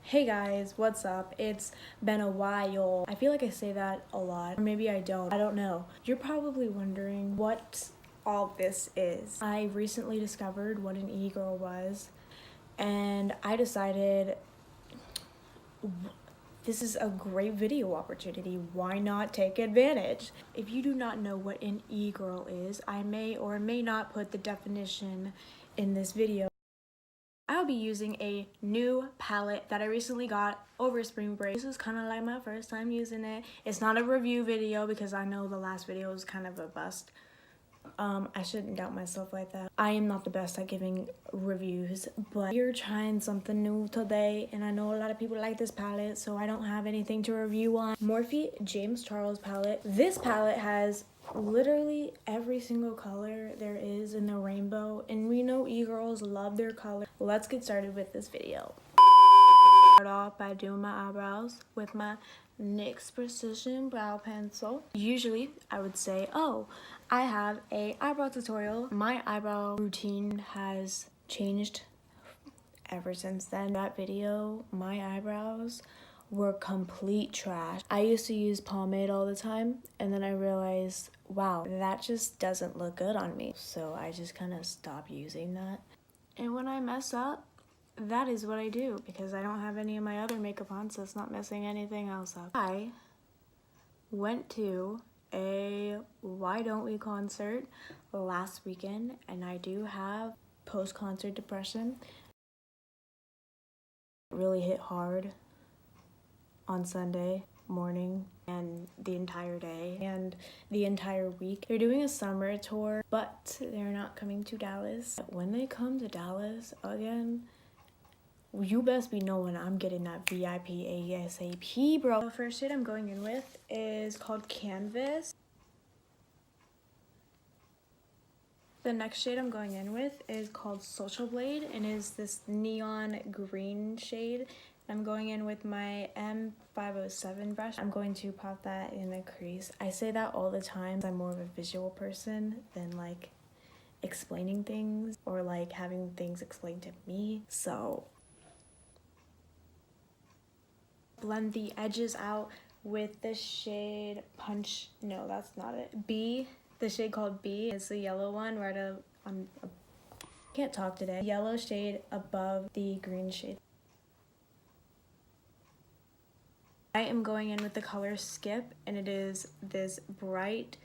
Hey guys, what's up? It's been a while. I feel like I say that a lot, or maybe I don't. I don't know. You're probably wondering what all this is. I recently discovered what an e-girl was, and I decided this is a great video opportunity. Why not take advantage? If you do not know what an e-girl is, I may or may not put the definition in this video. I'll be using a new palette that I recently got over spring break. This is kind of like my first time using it. It's not a review video because I know the last video was kind of a bust. I shouldn't doubt myself like that. I am not the best at giving reviews, but we're trying something new today, and I know a lot of people like this palette, so I don't have anything to review on. Morphe James Charles palette. This palette has literally every single color there is in the rainbow, and we know e-girls love their color. Let's get started with this video. Start off by doing my eyebrows with my NYX Precision Brow Pencil. Usually I would say, oh, I have a eyebrow tutorial. My eyebrow routine has changed ever since then. That video, my eyebrows were complete trash. I used to use pomade all the time, and then I realized, wow, that just doesn't look good on me. So I just kind of stopped using that. And when I mess up, that is what I do, because I don't have any of my other makeup on, so it's not messing anything else up. I went to a Why Don't We concert last weekend, and I do have post-concert depression. It really hit hard on Sunday morning and the entire day and the entire week. They're doing a summer tour, but they're not coming to Dallas. When they come to Dallas again, you best be knowing I'm getting that VIP ASAP, bro. The first shade I'm going in with is called Canvas. The next shade I'm going in with is called Social Blade, and is this neon green shade. I'm going in with my M507 brush. I'm going to pop that in the crease. I say that all the time. I'm more of a visual person than like explaining things or like having things explained to me. So blend the edges out with the shade Punch. No, that's not it. B. The shade called B. It's the yellow one right on. Can't talk today. Yellow shade above the green shade. I am going in with the color Skip, and it is this bright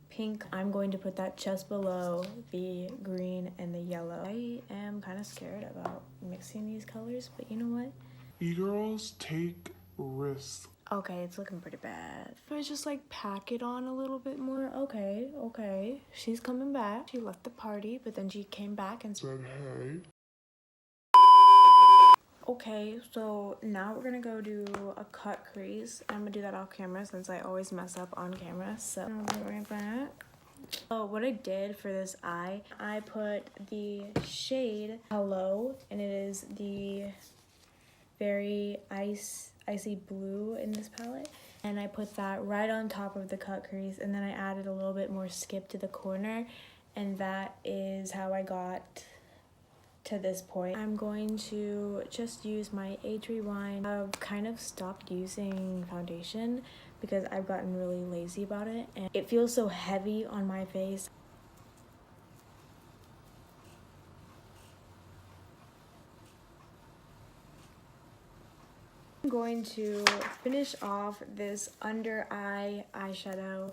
pink. I'm going to put that just below the green and the yellow. I am kind of scared about mixing these colors, but you know what? E-girls take risks. Okay, it's looking pretty bad. If I just like pack it on a little bit more. Okay. She's coming back. She left the party, but then she came back and said, hey. Okay, so now we're gonna go do a cut crease. I'm gonna do that off camera since I always mess up on camera. So I'll be right back. So what I did for this eye, I put the shade Hello, and it is the very icy blue in this palette, and I put that right on top of the cut crease, and then I added a little bit more Skip to the corner, and that is how I got to this point. I'm going to just use my Age Rewind. I've kind of stopped using foundation because I've gotten really lazy about it, and it feels so heavy on my face. I'm going to finish off this under eye eyeshadow.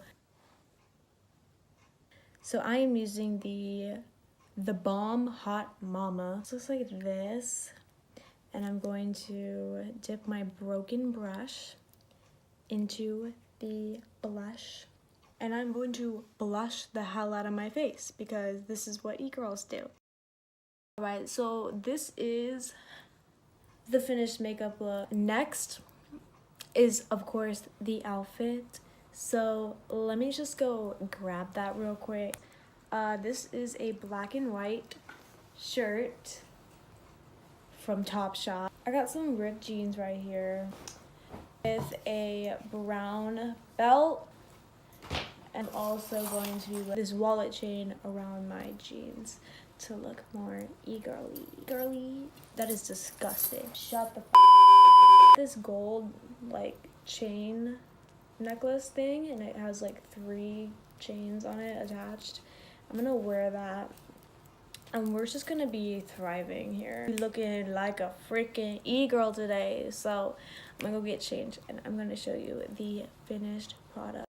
So I am using the Balm Hot Mama. This looks like this, and I'm going to dip my broken brush into the blush, and I'm going to blush the hell out of my face because this is what e-girls do. Alright, so this is the finished makeup look. Next is, of course, the outfit. So let me just go grab that real quick. This is a black and white shirt from Topshop. I got some ripped jeans right here with a brown belt, and also going to do this wallet chain around my jeans to look more e-girly. That is disgusting. Shut the f This gold like chain necklace thing, and it has like 3 chains on it attached. I'm gonna wear that, and we're just gonna be thriving here. Looking like a freaking e-girl today, so I'm gonna go get changed and I'm gonna show you the finished product.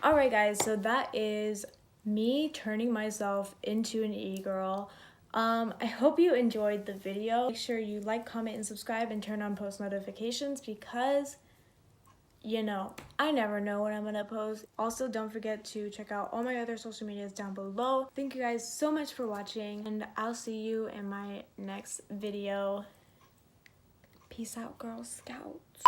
Alright guys, so that is me turning myself into an e-girl. I hope you enjoyed the video. Make sure you like, comment, and subscribe, and turn on post notifications because, you know, I never know what I'm gonna post. Also, don't forget to check out all my other social medias down below. Thank you guys so much for watching, and I'll see you in my next video. Peace out, Girl Scouts.